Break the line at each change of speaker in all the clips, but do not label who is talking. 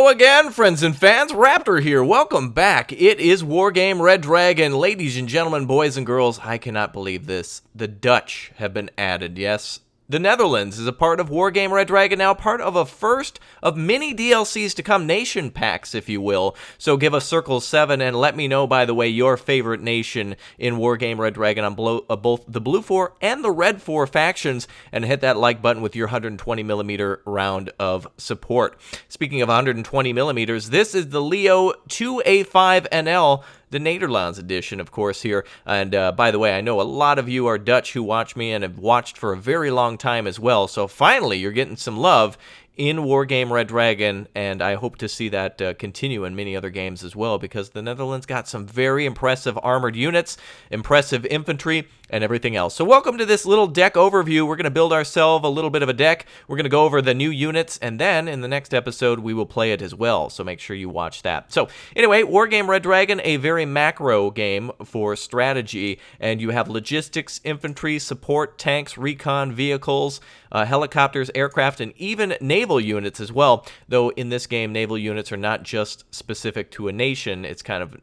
Hello again, friends and fans. Raptor here. Welcome back. It is Wargame Red Dragon. Ladies and gentlemen, boys and girls, I cannot believe this. The Dutch have been added, yes. The Netherlands is a part of Wargame Red Dragon now, part of a first of many DLCs to come, nation packs, if you will. So give us Circle 7 and let me know, by the way, your favorite nation in Wargame Red Dragon on both the Blue 4 and the Red 4 factions, and hit that like button with your 120mm round of support. Speaking of 120mm, this is the Leo 2A5NL, the Nederlands edition, of course, here. And by the way, I know a lot of you are Dutch who watch me and have watched for a very long time as well. So finally, you're getting some love in Wargame Red Dragon, and I hope to see that continue in many other games as well, because the Netherlands got some very impressive armored units, impressive infantry, and everything else. So welcome to this little deck overview. We're going to build ourselves a little bit of a deck. We're going to go over the new units, and then in the next episode, we will play it as well. So make sure you watch that. So anyway, Wargame Red Dragon, a very macro game for strategy, and you have logistics, infantry, support, tanks, recon, vehicles, helicopters, aircraft, and even naval units as well. Though in this game, naval units are not just specific to a nation. It's kind of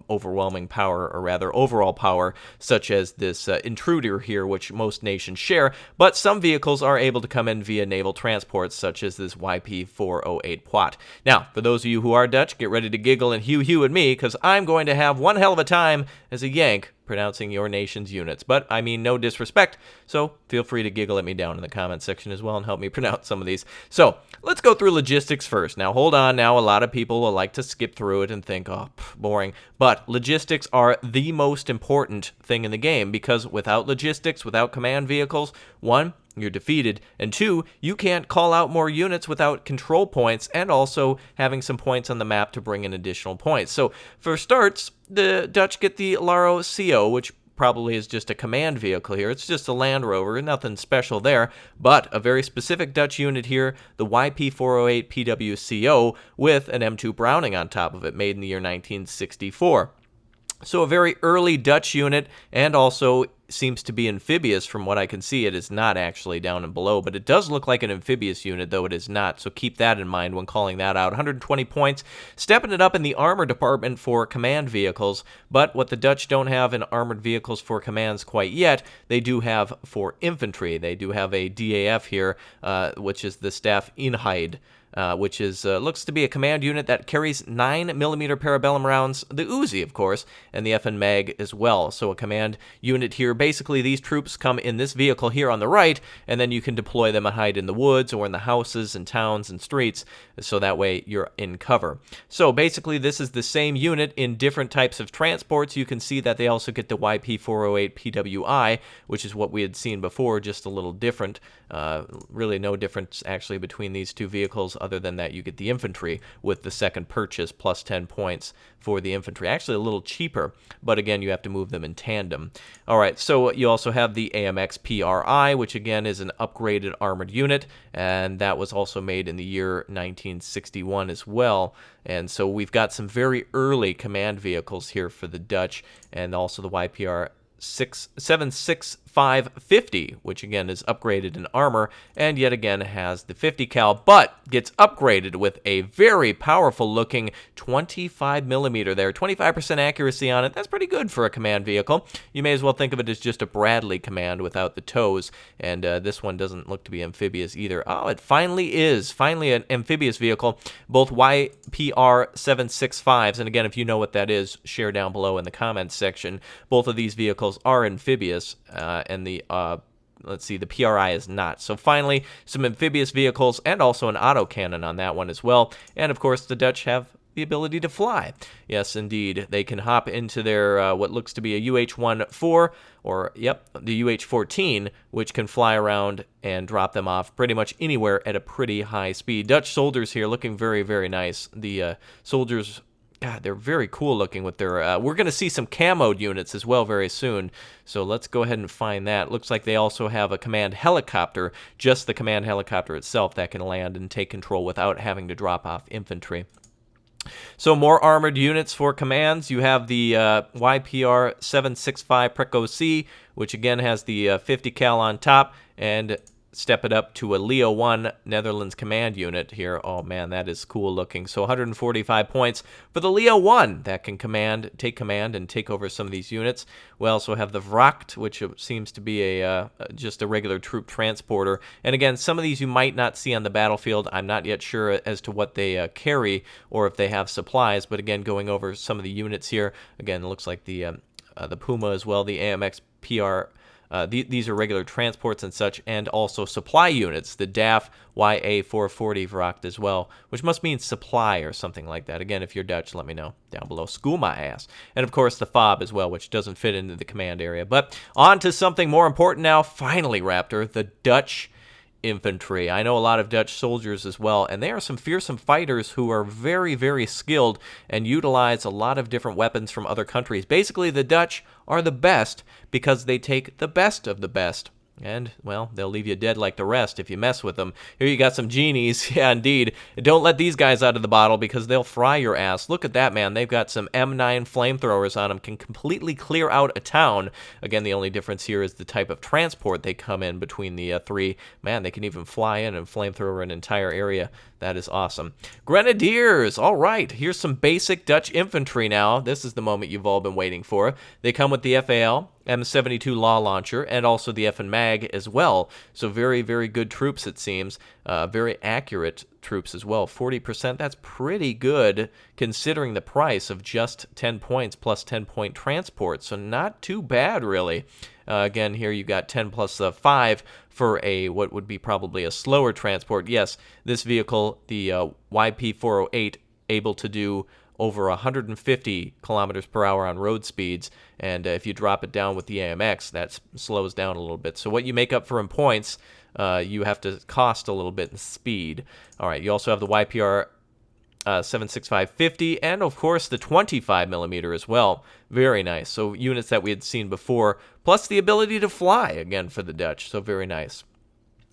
overwhelming power, or rather overall power, such as this intruder here, which most nations share, but some vehicles are able to come in via naval transports, such as this YP408 Poit. Now, for those of you who are Dutch, get ready to giggle and hew at me, because I'm going to have one hell of a time as a Yank pronouncing your nation's units. But I mean no disrespect, so feel free to giggle at me down in the comment section as well and help me pronounce some of these. So let's go through logistics first. Now hold on, now a lot of people will like to skip through it and think, oh, boring. But logistics are the most important thing in the game, because without logistics, without command vehicles, one, you're defeated, and two, you can't call out more units without control points and also having some points on the map to bring in additional points. So for starts, the Dutch get the Laro CO, which probably is just a command vehicle here. It's just a Land Rover, nothing special there, but a very specific Dutch unit here, the YP408 PWCO, with an M2 Browning on top of it, made in the year 1964. So a very early Dutch unit, and also seems to be amphibious from what I can see. It is not actually down and below, but it does look like an amphibious unit, though it is not, so keep that in mind when calling that out. 120 points, stepping it up in the armor department for command vehicles, but what the Dutch don't have in armored vehicles for commands quite yet, they do have for infantry. They do have a DAF here, which is the Staff Eenheid, which is looks to be a command unit that carries 9mm parabellum rounds, the Uzi, of course, and the FN Mag as well. So a command unit here. Basically, these troops come in this vehicle here on the right, and then you can deploy them and hide in the woods or in the houses and towns and streets, so that way you're in cover. So basically, this is the same unit in different types of transports. You can see that they also get the YP408 PWI, which is what we had seen before, just a little different. Really no difference, actually, between these two vehicles, other than that you get the infantry with the second purchase, plus 10 points for the infantry. Actually a little cheaper, but again, you have to move them in tandem. All right, so you also have the AMX PRI, which again is an upgraded armored unit, and that was also made in the year 1961 as well. And so we've got some very early command vehicles here for the Dutch, and also the YPR 76550, which again is upgraded in armor, and yet again has the 50 cal, but gets upgraded with a very powerful looking 25mm there, 25% accuracy on it. That's pretty good for a command vehicle. You may as well think of it as just a Bradley command without the toes, and this one doesn't look to be amphibious either. Oh, it finally is, finally an amphibious vehicle. Both YPR 765s, and again, if you know what that is, share down below in the comments section. Both of these vehicles are amphibious, and the let's see, the PRI is not. So finally, some amphibious vehicles and also an autocannon on that one as well. And of course, the Dutch have the ability to fly. Yes, indeed. They can hop into their what looks to be a UH-14, or yep, the UH-14, which can fly around and drop them off pretty much anywhere at a pretty high speed. Dutch soldiers here looking very, very nice. The soldiers, God, they're very cool looking with their, we're going to see some camoed units as well very soon, so let's go ahead and find that. Looks like they also have a command helicopter, just the command helicopter itself, that can land and take control without having to drop off infantry. So more armored units for commands. You have the YPR 765 Preco C, which again has the 50 cal on top, and step it up to a Leo 1 Netherlands command unit here. Oh man, that is cool looking. So 145 points for the Leo 1 that can take command and take over some of these units. We also have the Vracht, which seems to be just a regular troop transporter. And again, some of these you might not see on the battlefield. I'm not yet sure as to what they carry or if they have supplies. But again, going over some of the units here, again, it looks like the Puma as well, the AMX PR. These are regular transports and such, and also supply units, the DAF YA440 Vracht as well, which must mean supply or something like that. Again, if you're Dutch, let me know down below. School my ass. And of course, the FOB as well, which doesn't fit into the command area. But on to something more important now. Finally, Raptor, the Dutch infantry. I know a lot of Dutch soldiers as well, and they are some fearsome fighters who are very, very skilled and utilize a lot of different weapons from other countries. Basically, the Dutch are the best because they take the best of the best. And, well, they'll leave you dead like the rest if you mess with them. Here you got some genies. Yeah, indeed. Don't let these guys out of the bottle because they'll fry your ass. Look at that, man. They've got some M9 flamethrowers on them. Can completely clear out a town. Again, the only difference here is the type of transport they come in between the three. Man, they can even fly in and flamethrower an entire area. That is awesome. Grenadiers. All right. Here's some basic Dutch infantry now. This is the moment you've all been waiting for. They come with the FAL, M72 Law Launcher, and also the F and Mag as well. So very, very good troops, it seems. Very accurate troops as well. 40%, that's pretty good considering the price of just 10 points plus 10-point transport. So not too bad, really. Again, here you got 10 plus 5 for what would be probably a slower transport. Yes, this vehicle, the YP408, able to do over 150 kilometers per hour on road speeds, and if you drop it down with the AMX, that slows down a little bit. So what you make up for in points, you have to cost a little bit in speed. All right, you also have the YPR 76550, and of course the 25 millimeter as well. Very nice. So units that we had seen before, plus the ability to fly again for the Dutch. So very nice.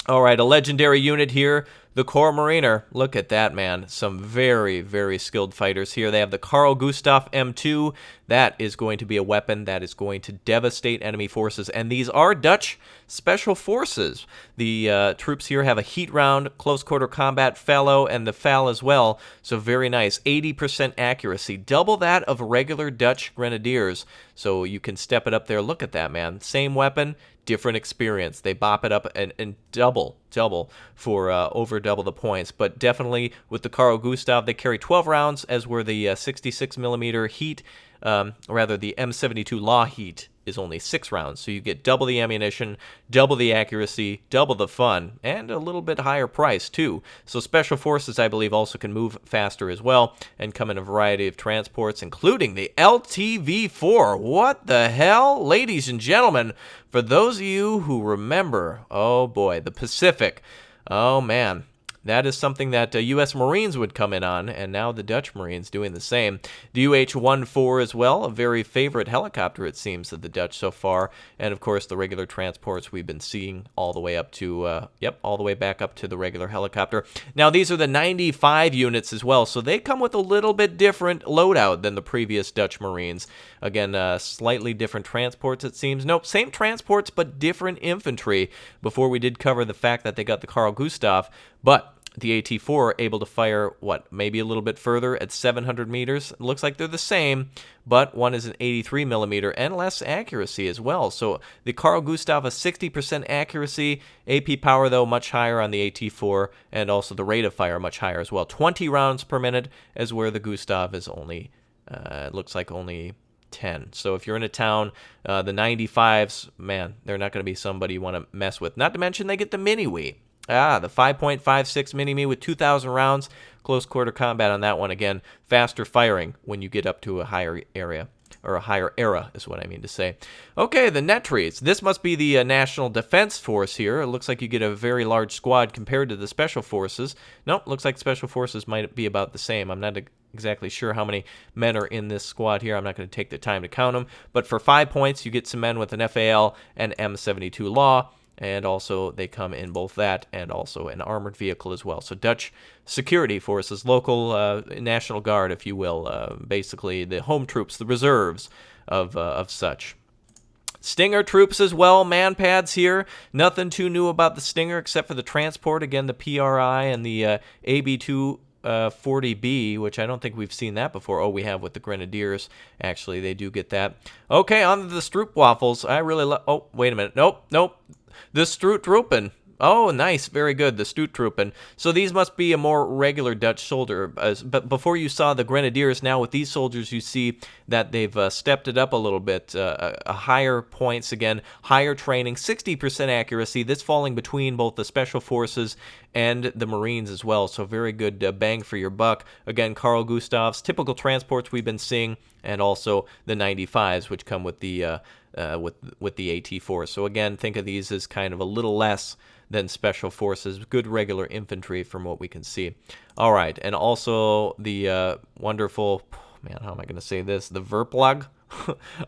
All right, a legendary unit here, the Corps Mariner. Look at that, man. Some very, very skilled fighters here. They have the Carl Gustaf M2. That is going to be a weapon that is going to devastate enemy forces. And these are Dutch special forces. The troops here have a heat round, close quarter combat fellow, and the FAL as well. So very nice. 80% accuracy. Double that of regular Dutch grenadiers. So you can step it up there. Look at that, man. Same weapon, different experience. They bop it up and double for over double the points. But definitely with the Carl Gustaf, they carry 12 rounds, as were the 66 millimeter heat. Rather, the M72 Law heat is only 6 rounds, so you get double the ammunition, double the accuracy, double the fun, and a little bit higher price too. So special forces, I believe, also can move faster as well and come in a variety of transports, including the LTV-4. What the hell? Ladies and gentlemen, for those of you who remember, oh boy, the Pacific, oh man, that is something that U.S. Marines would come in on, and now the Dutch Marines doing the same. The UH-14 as well, a very favorite helicopter, it seems, of the Dutch so far. And, of course, the regular transports we've been seeing all the way up to, all the way back up to the regular helicopter. Now, these are the 95 units as well, so they come with a little bit different loadout than the previous Dutch Marines. Again, slightly different transports, it seems. Nope, same transports, but different infantry. Before we did cover the fact that they got the Carl Gustaf, but the AT-4 able to fire, maybe a little bit further at 700 meters. It looks like they're the same, but one is an 83 millimeter and less accuracy as well. So the Carl Gustaf, a 60% accuracy. AP power, though, much higher on the AT-4, and also the rate of fire much higher as well. 20 rounds per minute, as where the Gustaf is only, it looks like only 10. So if you're in a town, the 95s, man, they're not going to be somebody you want to mess with. Not to mention they get the Mini-Wee. The 5.56 Mini-Me with 2,000 rounds. Close quarter combat on that one. Again, faster firing when you get up to a higher area. Or a higher era is what I mean to say. Okay, the Netries. This must be the National Defense Force here. It looks like you get a very large squad compared to the Special Forces. Nope, looks like Special Forces might be about the same. I'm not exactly sure how many men are in this squad here. I'm not going to take the time to count them. But for 5 points, you get some men with an FAL and M72 Law. And also they come in both that and also an armored vehicle as well. So Dutch security forces, local National Guard, if you will, basically the home troops, the reserves of such. Stinger troops as well, man pads here. Nothing too new about the Stinger except for the transport. Again, the PRI and the AB2 40B, which I don't think we've seen that before. Oh, we have with the Grenadiers. Actually, they do get that. Okay, on to the Stroopwafels. I really love... Oh, wait a minute. Nope. The Stroottroepen. Oh, nice. Very good. The Stroottroepen. So these must be a more regular Dutch soldier. But before you saw the Grenadiers, now with these soldiers, you see that they've stepped it up a little bit. A higher points again, higher training, 60% accuracy. This falling between both the Special Forces and the Marines as well. So very good bang for your buck. Again, Carl Gustav's typical transports we've been seeing, and also the 95s, which come with the with the AT4. So again, think of these as kind of a little less than Special Forces, good regular infantry from what we can see. All right, and also the wonderful, man, how am I going to say this? The Verplag?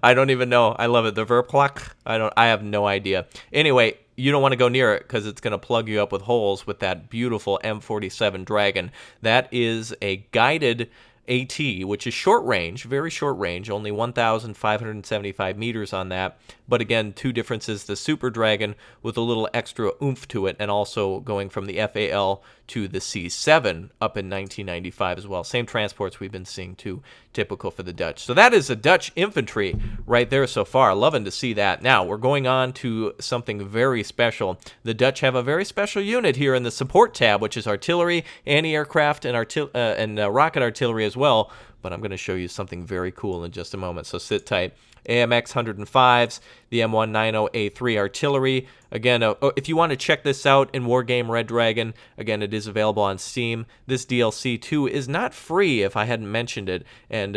I don't even know. I love it. The Verplag? I have no idea. Anyway, you don't want to go near it because it's going to plug you up with holes with that beautiful M47 Dragon. That is a guided AT, which is short range, very short range, only 1,575 meters on that. But again, two differences, the Super Dragon with a little extra oomph to it, and also going from the FAL to the C7 up in 1995 as well. Same transports we've been seeing too, typical for the Dutch. So that is a Dutch infantry right there so far. Loving to see that. Now, we're going on to something very special. The Dutch have a very special unit here in the support tab, which is artillery, anti-aircraft, and rocket artillery as well. But I'm going to show you something very cool in just a moment, so sit tight. AMX 105s, the M190A3 artillery. Again, if you want to check this out in Wargame Red Dragon, again, it is available on Steam. This DLC, too, is not free, if I hadn't mentioned it. And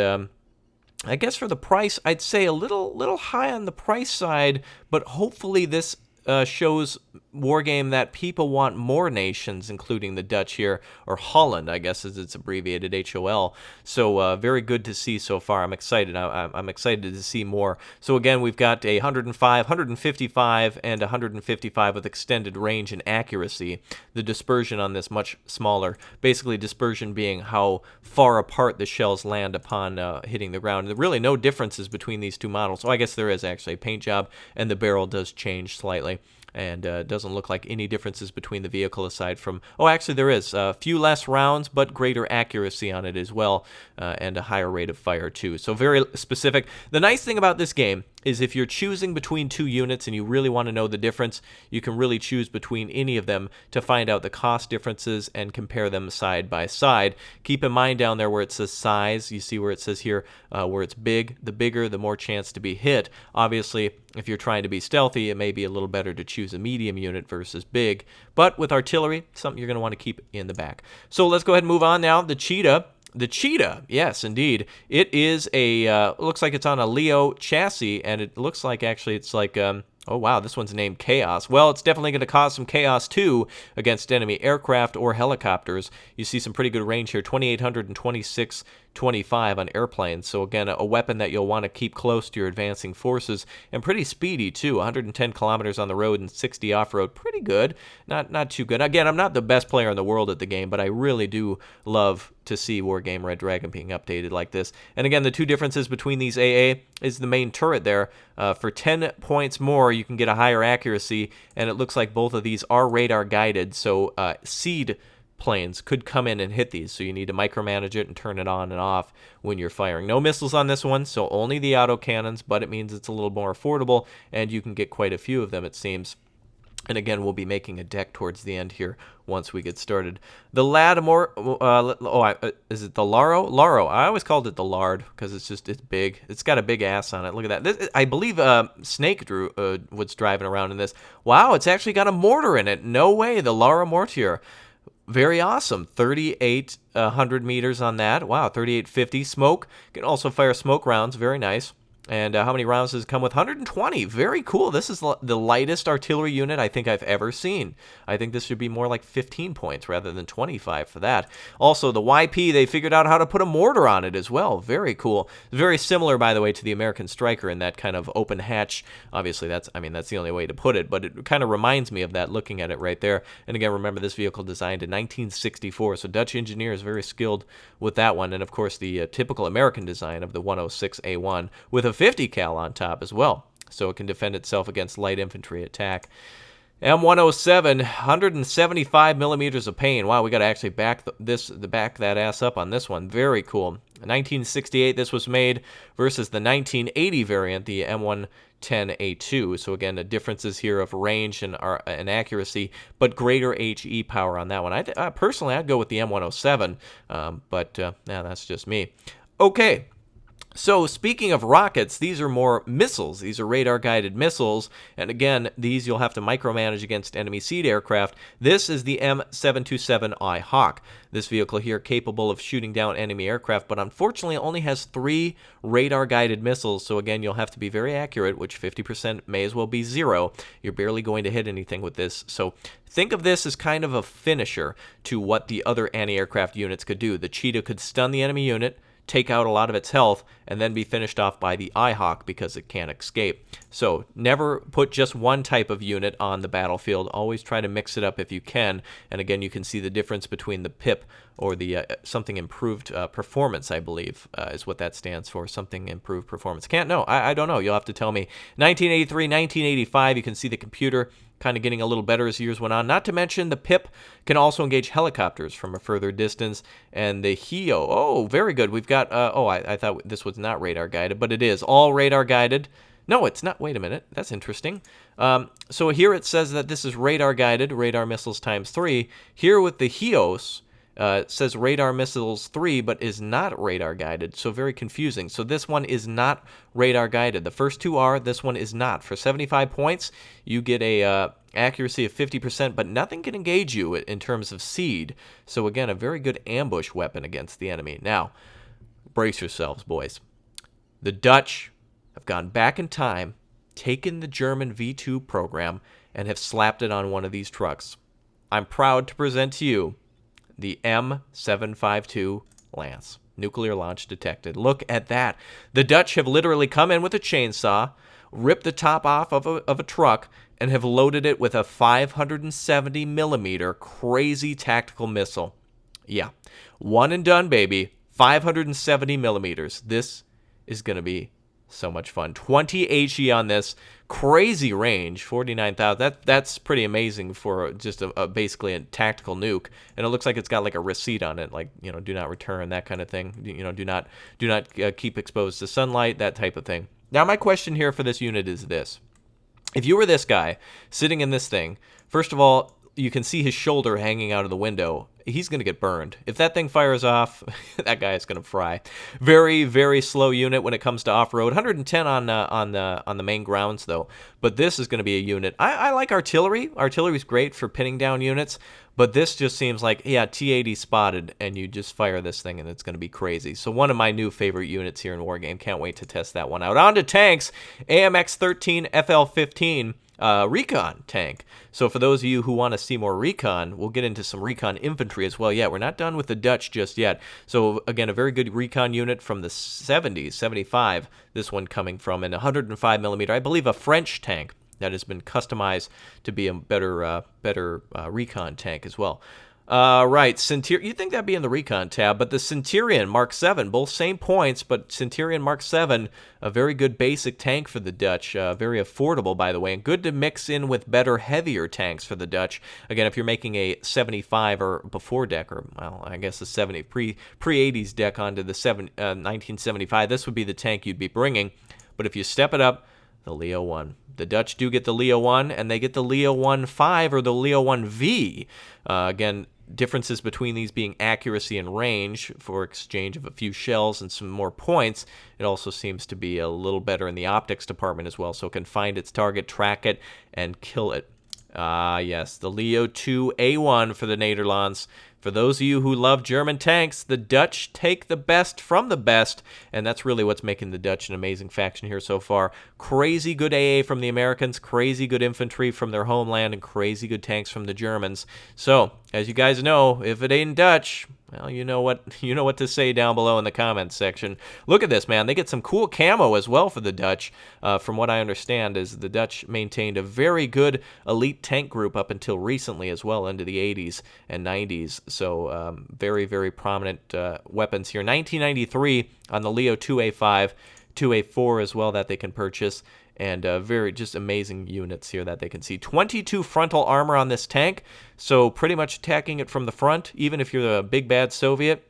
I guess for the price, I'd say a little high on the price side, but hopefully this shows Wargame that people want more nations, including the Dutch here, or Holland, I guess as it's abbreviated, HOL. So very good to see so far. I'm excited. I'm excited to see more. So again, we've got a 105, 155, and 155 with extended range and accuracy. The dispersion on this much smaller. Basically, dispersion being how far apart the shells land upon hitting the ground. There are really no differences between these two models. Oh, I guess there is actually a paint job, and the barrel does change slightly. And doesn't look like any differences between the vehicle aside from... Oh, actually there is. A few less rounds, but greater accuracy on it as well, and a higher rate of fire too. So very specific. The nice thing about this game is if you're choosing between two units and you really want to know the difference, you can really choose between any of them to find out the cost differences and compare them side by side. Keep in mind down there where it says size, you see where it says here, where it's big, the bigger, the more chance to be hit. Obviously, if you're trying to be stealthy, it may be a little better to choose a medium unit versus big. But with artillery, something you're going to want to keep in the back. So let's go ahead and move on now. The Cheetah. The Cheetah, yes, indeed. It is a, looks like it's on a Leo chassis, and it looks like actually it's like, oh wow, this one's named Chaos. Well, it's definitely going to cause some chaos too against enemy aircraft or helicopters. You see some pretty good range here, 2,800 and 2625 on airplanes. So again, a weapon that you'll want to keep close to your advancing forces, and pretty speedy too. 110 kilometers on the road and 60 off-road. Pretty good. Not too good. Again, I'm not the best player in the world at the game, but I really do love to see Wargame Red Dragon being updated like this. And again, the two differences between these AA is the main turret there. For 10 points more, you can get a higher accuracy, and it looks like both of these are radar guided, so seed planes could come in and hit these, so you need to micromanage it and turn it on and off when you're firing. No missiles on this one, so only the autocannons, but it means it's a little more affordable, and you can get quite a few of them, it seems. And again, we'll be making a deck towards the end here once we get started. The Lattimore, is it the Laro? Laro. I always called it the Lard because it's big. It's got a big ass on it. Look at that. This, I believe Snake was driving around in this. Wow, it's actually got a mortar in it. No way, the Lara Mortier. Very awesome. 3,800 meters on that. Wow, 3,850. Smoke. Can also fire smoke rounds. Very nice. And how many rounds does it come with? 120. Very cool. This is the lightest artillery unit I think I've ever seen. I think this should be more like 15 points rather than 25 for that. Also, the YP, they figured out how to put a mortar on it as well. Very cool. Very similar, by the way, to the American Striker in that kind of open hatch. Obviously, that's the only way to put it, but it kind of reminds me of that looking at it right there. And again, remember this vehicle designed in 1964, so Dutch engineers very skilled with that one. And of course, the typical American design of the 106A1 with a 50 cal on top as well. so it can defend itself against light infantry attack. M107, 175 millimeters of pain. Wow, we got to actually back that ass up on this one. Very cool. 1968, this was made versus the 1980 variant, the M110A2. So again, the differences here of range and accuracy, but greater HE power on that one. Personally, I'd go with the M107, but that's just me. Okay. So speaking of rockets, these are more missiles. These are radar-guided missiles, and again, these you'll have to micromanage against enemy seed aircraft. This is the M727I Hawk. This vehicle here capable of shooting down enemy aircraft, but unfortunately only has 3 radar-guided missiles, so again, you'll have to be very accurate, which 50% may as well be 0. You're barely going to hit anything with this, so think of this as kind of a finisher to what the other anti-aircraft units could do. The Cheetah could stun the enemy unit, take out a lot of its health, and then be finished off by the IHawk because it can't escape. So never put just one type of unit on the battlefield. Always try to mix it up if you can. And again, you can see the difference between the PIP or the something improved performance, I believe, is what that stands for. Something improved performance. Can't know. I don't know. You'll have to tell me. 1983, 1985, you can see the computer kind of getting a little better as years went on. Not to mention the PIP can also engage helicopters from a further distance. And the HEO, oh, very good. We've got, I thought this was not radar guided, but it is. All radar guided. No, it's not. Wait a minute. That's interesting. So here it says that this is radar guided, radar missiles ×3. Here with the HEOS, it says radar missiles 3, but is not radar guided, so very confusing. So this one is not radar guided. The first 2 are, this one is not. For 75 points, you get a accuracy of 50%, but nothing can engage you in terms of seed. So again, a very good ambush weapon against the enemy. Now, brace yourselves, boys. The Dutch have gone back in time, taken the German V2 program, and have slapped it on one of these trucks. I'm proud to present to you the M752 Lance. Nuclear launch detected. Look at that. The Dutch have literally come in with a chainsaw, ripped the top off of a truck, and have loaded it with a 570 millimeter crazy tactical missile. Yeah. One and done, baby. 570 millimeters. This is going to be so much fun. 20 HE on this. Crazy range, 49,000. That's pretty amazing for just basically a tactical nuke. And it looks like it's got like a receipt on it, like, you know, do not return, that kind of thing. You know, do not keep exposed to sunlight, that type of thing. Now, my question here for this unit is this. If you were this guy sitting in this thing, first of all, you can see his shoulder hanging out of the window. He's going to get burned. If that thing fires off, that guy is going to fry. Very, very slow unit when it comes to off-road. 110 on the main grounds, though. But this is going to be a unit. I like artillery. Artillery is great for pinning down units. But this just seems like, yeah, T-80 spotted, and you just fire this thing, and it's going to be crazy. So one of my new favorite units here in Wargame. Can't wait to test that one out. On to tanks. AMX-13 FL-15. Recon tank. So for those of you who want to see more recon, we'll get into some recon infantry as well. Yeah, we're not done with the Dutch just yet. So again, a very good recon unit from the 70s, 75, this one coming from, and 105 millimeter, I believe a French tank that has been customized to be a better recon tank as well. Right, Centurion, you'd think that'd be in the Recon tab, but the Centurion Mark 7, both same points, but Centurion Mark 7, a very good basic tank for the Dutch, very affordable, by the way, and good to mix in with better, heavier tanks for the Dutch. Again, if you're making a 75 or before deck, or, well, I guess a 70, pre-80s deck onto the 1975, this would be the tank you'd be bringing, but if you step it up, the Leo 1. The Dutch do get the Leo 1, and they get the Leo 1-5 or the Leo 1V. Again, differences between these being accuracy and range for exchange of a few shells and some more points. It also seems to be a little better in the optics department as well, so it can find its target, track it, and kill it. Yes, the Leo 2A1 for the Nederlands. For those of you who love German tanks, the Dutch take the best from the best, and that's really what's making the Dutch an amazing faction here so far. Crazy good AA from the Americans, crazy good infantry from their homeland, and crazy good tanks from the Germans. So, as you guys know, if it ain't Dutch, well, you know what to say down below in the comments section. Look at this, man. They get some cool camo as well for the Dutch. From what I understand, is the Dutch maintained a very good elite tank group up until recently as well, into the 80s and 90s. So very, very prominent weapons here. 1993 on the Leo 2A5, 2A4 as well that they can purchase. and very just amazing units here that they can see. 22 frontal armor on this tank, so pretty much attacking it from the front, even if you're the big bad Soviet.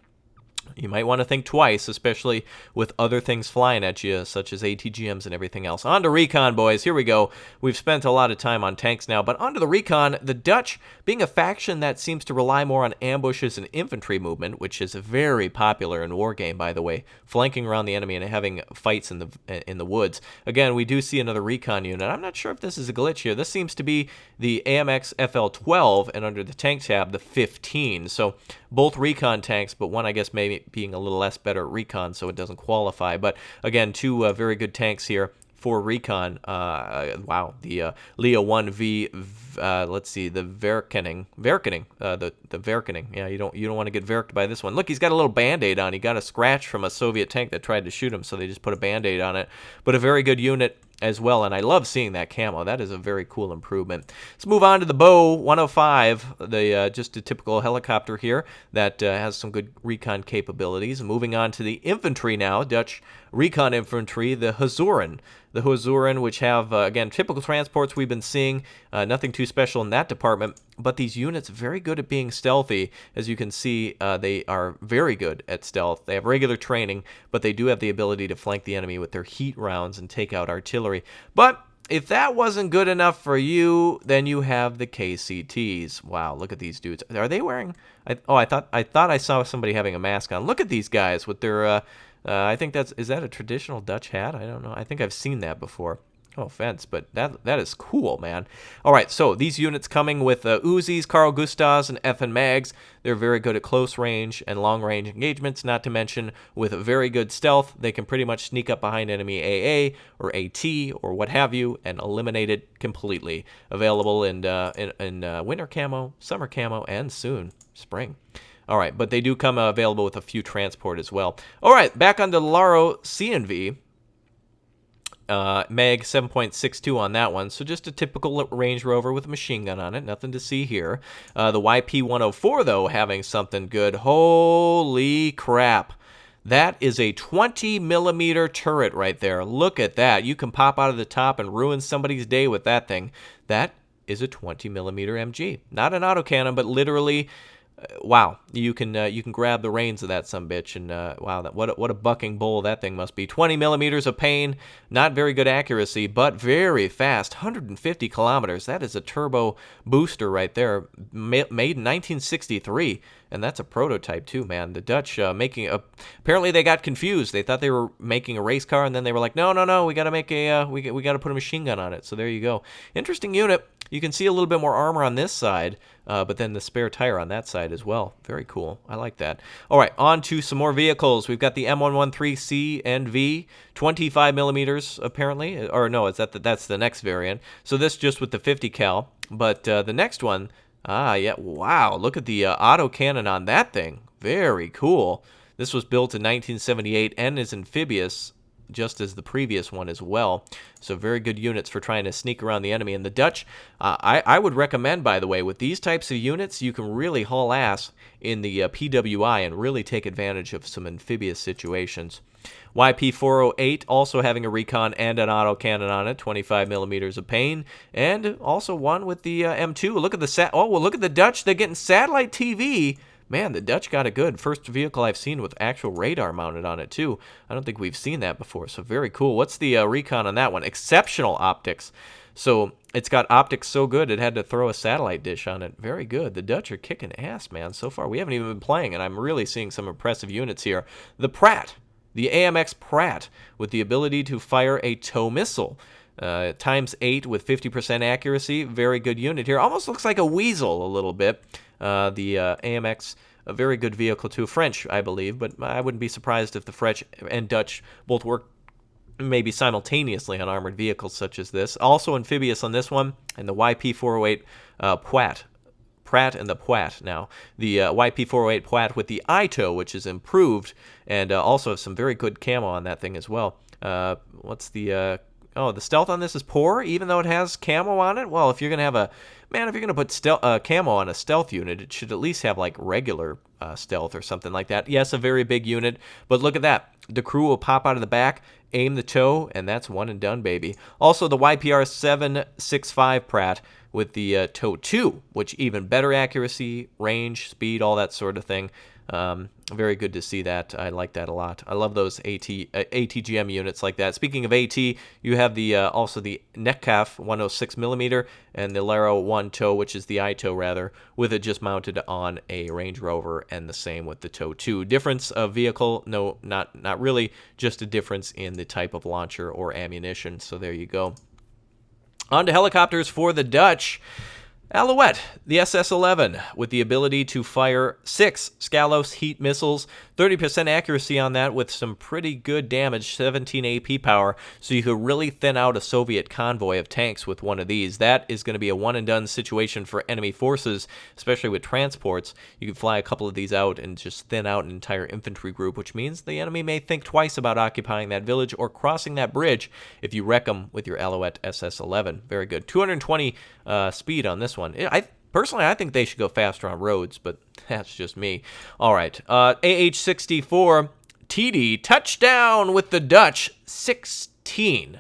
You might want to think twice, especially with other things flying at you, such as ATGMs and everything else. On to Recon, boys. Here we go. We've spent a lot of time on tanks now, but on to the Recon. The Dutch, being a faction that seems to rely more on ambushes and infantry movement, which is very popular in Wargame, by the way, flanking around the enemy and having fights in the woods. Again, we do see another Recon unit. I'm not sure if this is a glitch here. This seems to be the AMX FL-12, and under the tank tab, the 15. So both Recon tanks, but one, I guess, maybe being a little less better at Recon, so it doesn't qualify. But again, two very good tanks here for Recon. Wow, the Leo 1V, let's see, the Verkening, the Verkening. Yeah, you don't want to get verked by this one. Look, he's got a little Band-Aid on. He got a scratch from a Soviet tank that tried to shoot him, so they just put a Band-Aid on it. But a very good unit as well, and I love seeing that camo. That is a very cool improvement. Let's move on to the Bow 105, the just a typical helicopter here that has some good recon capabilities. Moving on to the infantry now, Dutch recon infantry, the Huzuren. The Huzuren, which have, again, typical transports we've been seeing, nothing too special in that department, but these units very good at being stealthy. As you can see, they are very good at stealth. They have regular training, but they do have the ability to flank the enemy with their heat rounds and take out artillery. But if that wasn't good enough for you, then you have the KCTs. Wow, look at these dudes. Are they wearing... I thought I saw somebody having a mask on. Look at these guys with their... I think is that a traditional Dutch hat? I don't know. I think I've seen that before. No offense, but that is cool, man. All right, so these units coming with Uzis, Carl Gustavs, and FN Mags. They're very good at close range and long range engagements, not to mention with very good stealth. They can pretty much sneak up behind enemy AA or AT or what have you and eliminate it completely. Available in winter camo, summer camo, and soon spring. All right, but they do come available with a few transport as well. All right, back on the Laro CNV. Mag 7.62 on that one, so just a typical Range Rover with a machine gun on it, nothing to see here. The YP-104, though, having something good. Holy crap. That is a 20-millimeter turret right there. Look at that. You can pop out of the top and ruin somebody's day with that thing. That is a 20-millimeter MG. Not an autocannon, but literally... wow, you can grab the reins of that sumbitch, and wow, what a bucking bull that thing must be. 20 millimeters of pain, not very good accuracy, but very fast. 150 kilometers. That is a turbo booster right there, made in 1963, and that's a prototype too, man. The Dutch apparently they got confused. They thought they were making a race car, and then they were like, no, we got to make a we got to put a machine gun on it. So there you go. Interesting unit. You can see a little bit more armor on this side, but then the spare tire on that side as well. Very cool. I like that. All right, on to some more vehicles. We've got the M113C and V, 25 millimeters apparently, or no, that's the next variant. So this just with the 50 cal, but the next one, yeah, wow, look at the auto cannon on that thing. Very cool. This was built in 1978 and is amphibious, just as the previous one as well. So very good units for trying to sneak around the enemy. And the Dutch, I would recommend, by the way, with these types of units, you can really haul ass in the PWI and really take advantage of some amphibious situations. YP-408 also having a recon and an autocannon on it, 25 millimeters of pain, and also one with the M2. Look at the look at the Dutch. They're getting satellite TV. Man, the Dutch got it good. First vehicle I've seen with actual radar mounted on it, too. I don't think we've seen that before, so very cool. What's the recon on that one? Exceptional optics. So it's got optics so good it had to throw a satellite dish on it. Very good. The Dutch are kicking ass, man, so far. We haven't even been playing, and I'm really seeing some impressive units here. The Pratt, the AMX Pratt, with the ability to fire a tow missile. Times 8 with 50% accuracy. Very good unit here. Almost looks like a Weasel a little bit. The AMX, a very good vehicle too. French, I believe, but I wouldn't be surprised if the French and Dutch both work maybe simultaneously on armored vehicles such as this. Also amphibious on this one, and the YP-408 Pratt and the Poit now. The YP-408 Poit with the ITO, which is improved, and also some very good camo on that thing as well. What's the... Oh, the stealth on this is poor, even though it has camo on it? Well, if you're going to have a... Man, if you're going to put camo on a stealth unit, it should at least have, like, regular stealth or something like that. Yes, a very big unit, but look at that. The crew will pop out of the back, aim the toe, and that's one and done, baby. Also, the YPR 765 Pratt with the TOW 2, which even better accuracy, range, speed, all that sort of thing. Very good to see that. I like that a lot. I love those ATGM units like that. Speaking of AT, you have the also the Netcaf 106mm and the Laro 1 TOW, which is the ITOW rather, with it just mounted on a Range Rover, and the same with the TOW 2. Difference of vehicle? No, not really. Just a difference in the type of launcher or ammunition. So there you go. On to helicopters for the Dutch. Alouette, the SS-11, with the ability to fire 6 Scalos heat missiles, 30% accuracy on that with some pretty good damage, 17 AP power, so you could really thin out a Soviet convoy of tanks with one of these. That is going to be a one-and-done situation for enemy forces, especially with transports. You can fly a couple of these out and just thin out an entire infantry group, which means the enemy may think twice about occupying that village or crossing that bridge if you wreck them with your Alouette SS-11. Very good. 220 speed on this one. Personally, I think they should go faster on roads, but that's just me. All right, AH-64 TD touchdown with the Dutch 16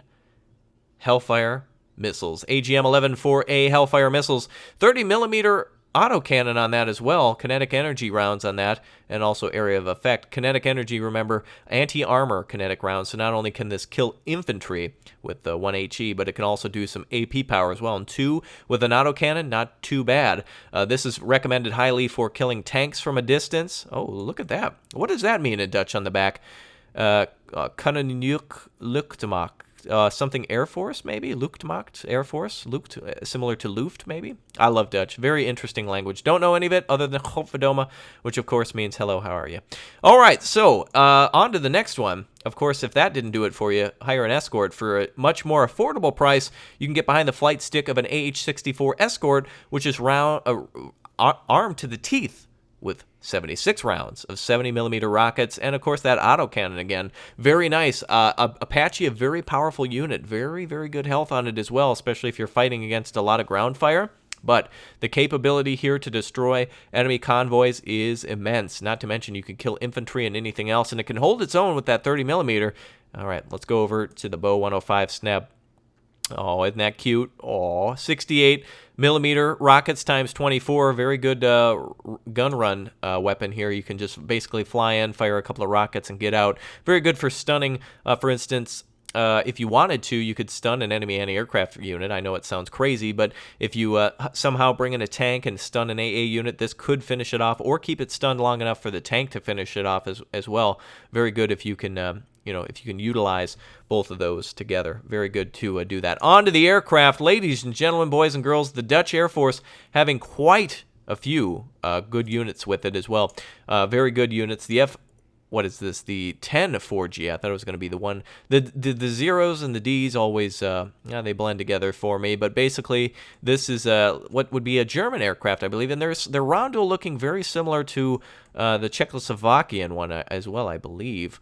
Hellfire missiles. AGM-11-4A Hellfire missiles, 30mm autocannon on that as well, kinetic energy rounds on that, and also area of effect. Kinetic energy, remember, anti-armor kinetic rounds, so not only can this kill infantry with the 1 HE, but it can also do some AP power as well. And 2 with an autocannon, not too bad. This is recommended highly for killing tanks from a distance. Oh, look at that. What does that mean in Dutch on the back? Koninklijk Luchtmacht. Something Air Force, maybe? Luchtmacht, Air Force? Similar to Luft, maybe? I love Dutch. Very interesting language. Don't know any of it other than Godverdomme, which of course means hello, how are you? All right, so on to the next one. Of course, if that didn't do it for you, hire an escort for a much more affordable price. You can get behind the flight stick of an AH-64 escort, which is armed to the teeth with 76 rounds of 70mm rockets, and of course that autocannon again. Very nice. Apache, a very powerful unit. Very, very good health on it as well, especially if you're fighting against a lot of ground fire. But the capability here to destroy enemy convoys is immense. Not to mention you can kill infantry and anything else, and it can hold its own with that 30mm. All right, let's go over to the Bo 105 Sneb. Oh, isn't that cute? Oh, 68mm rockets times 24. Very good gun run weapon here. You can just basically fly in, fire a couple of rockets, and get out. Very good for stunning. For instance, if you wanted to, you could stun an enemy anti-aircraft unit. I know it sounds crazy, but if you somehow bring in a tank and stun an AA unit, this could finish it off, or keep it stunned long enough for the tank to finish it off as well. Very good if you can... if you can utilize both of those together. Very good to do that. On to the aircraft. Ladies and gentlemen, boys and girls, the Dutch Air Force having quite a few good units with it as well. Very good units. The what is this? The 10 4G. I thought it was going to be the one. The zeros and the Ds always, they blend together for me. But basically, this is what would be a German aircraft, I believe. And they're roundel looking very similar to the Czechoslovakian one as well, I believe.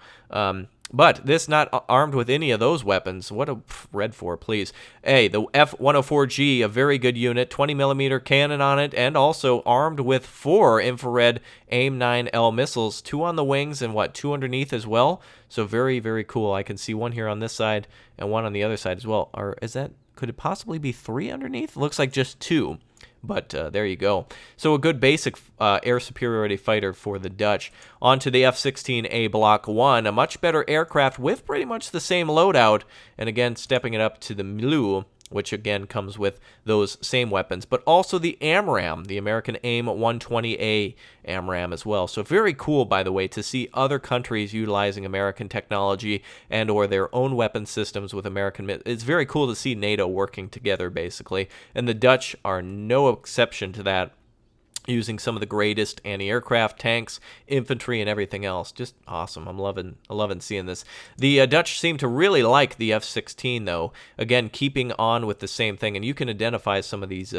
But this not armed with any of those weapons. What a red for, please. Hey, the F-104G, a very good unit, 20mm cannon on it, and also armed with 4 infrared AIM-9L missiles, 2 on the wings and 2 underneath as well. So very, very cool. I can see one here on this side and one on the other side as well. Or could it possibly be 3 underneath? Looks like just 2. But there you go. So a good basic air superiority fighter for the Dutch. On to the F-16A Block 1, a much better aircraft with pretty much the same loadout. And again, stepping it up to the MLU, which again comes with those same weapons, but also the AMRAAM, the American AIM-120A AMRAAM as well. So very cool, by the way, to see other countries utilizing American technology and or their own weapon systems with American. It's very cool to see NATO working together, basically, and the Dutch are no exception to that, using some of the greatest anti-aircraft, tanks, infantry, and everything else. Just awesome. I'm loving seeing this. The Dutch seem to really like the F-16, though. Again, keeping on with the same thing, and you can identify some of these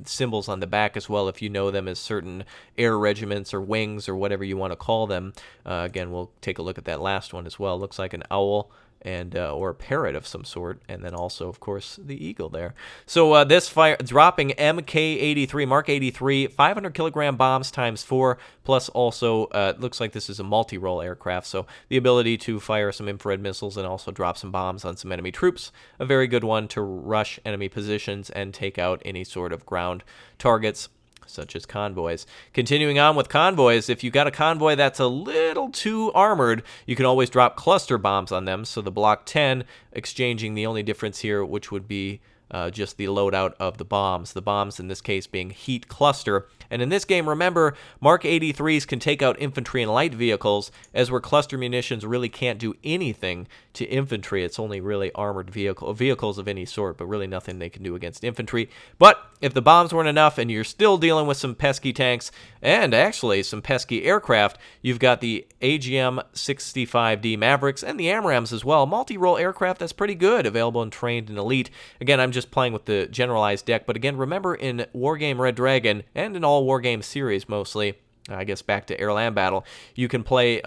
symbols on the back as well if you know them as certain air regiments or wings or whatever you want to call them. Again, we'll take a look at that last one as well. Looks like an owl and or a parrot of some sort, and then also, of course, the eagle there. So this fire dropping MK-83, Mark 83, 500 kilogram bombs times 4, plus also looks like this is a multi-role aircraft, so the ability to fire some infrared missiles and also drop some bombs on some enemy troops. A very good one to rush enemy positions and take out any sort of ground targets, such as convoys. Continuing on with convoys, if you got a convoy that's a little too armored, you can always drop cluster bombs on them. So the Block 10 exchanging the only difference here, which would be just the loadout of the bombs. The bombs in this case being heat cluster. And in this game, remember, Mark 83s can take out infantry and light vehicles, as where cluster munitions really can't do anything to infantry. It's only really armored vehicles of any sort, but really nothing they can do against infantry. But if the bombs weren't enough and you're still dealing with some pesky tanks and actually some pesky aircraft, you've got the AGM-65D Mavericks and the AMRAAMs as well. Multi-role aircraft that's pretty good, available and trained in Elite. Again, I'm just playing with the generalized deck, but again, remember in Wargame Red Dragon and in all Wargame series mostly, I guess back to Airland Battle, you can play,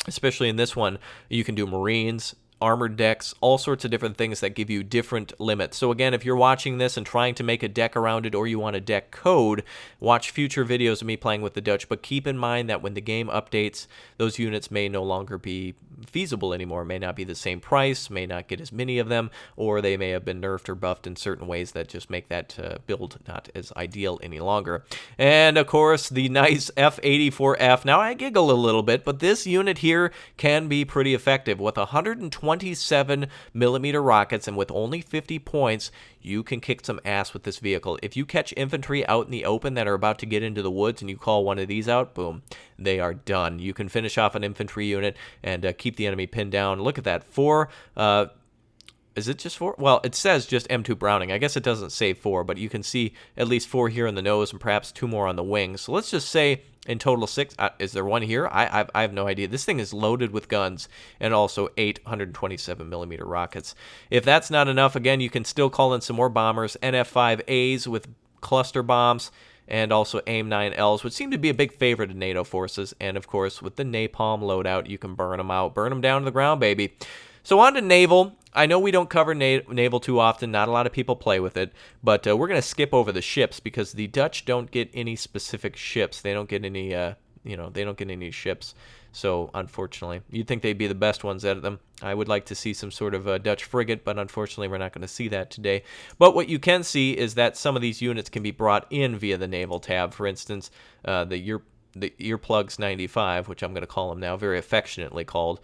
especially in this one, you can do Marines, armored decks, all sorts of different things that give you different limits. So again, if you're watching this and trying to make a deck around it, or you want a deck code, watch future videos of me playing with the Dutch, but keep in mind that when the game updates, those units may no longer be feasible anymore, may not be the same price, may not get as many of them, or they may have been nerfed or buffed in certain ways that just make that build not as ideal any longer. And of course, the nice F-84F. Now I giggle a little bit, but this unit here can be pretty effective with 127mm rockets, and with only 50 points, you can kick some ass with this vehicle. If you catch infantry out in the open that are about to get into the woods and you call one of these out, boom, they are done. You can finish off an infantry unit and keep the enemy pinned down. Look at that. 4, is it just 4? Well, it says just M2 Browning. I guess it doesn't say 4, but you can see at least 4 here in the nose and perhaps 2 more on the wings. So let's just say in total 6. Is there one here? I have no idea. This thing is loaded with guns and also 827mm rockets. If that's not enough, again, you can still call in some more bombers, NF5As with cluster bombs, and also AIM-9Ls, which seem to be a big favorite of NATO forces. And of course, with the napalm loadout, you can burn them out, burn them down to the ground, baby. So on to naval. I know we don't cover naval too often. Not a lot of people play with it, but we're going to skip over the ships because the Dutch don't get any specific ships. They don't get any, they don't get any ships. So unfortunately, you'd think they'd be the best ones at them. I would like to see some sort of Dutch frigate, but unfortunately, we're not going to see that today. But what you can see is that some of these units can be brought in via the naval tab. For instance, the Earplugs 95, which I'm going to call them now, very affectionately called.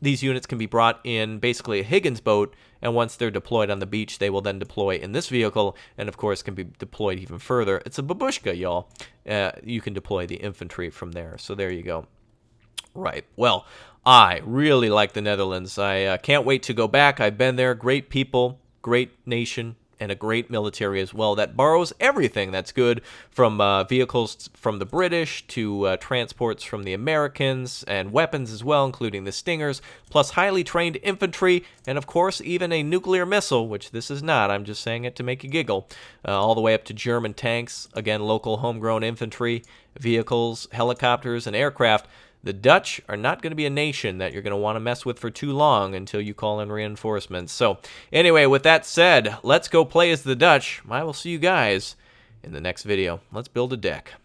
These units can be brought in basically a Higgins boat, and once they're deployed on the beach, they will then deploy in this vehicle, and of course can be deployed even further. It's a babushka, y'all. You can deploy the infantry from there. So there you go. Right. Well, I really like the Netherlands. I can't wait to go back. I've been there. Great people, great nation, and a great military as well that borrows everything that's good from vehicles from the British to transports from the Americans and weapons as well, including the Stingers, plus highly trained infantry, and of course even a nuclear missile, which this is not. I'm just saying it to make you giggle. All the way up to German tanks, again, local homegrown infantry, vehicles, helicopters, and aircraft. The Dutch are not going to be a nation that you're going to want to mess with for too long until you call in reinforcements. So anyway, with that said, let's go play as the Dutch. I will see you guys in the next video. Let's build a deck.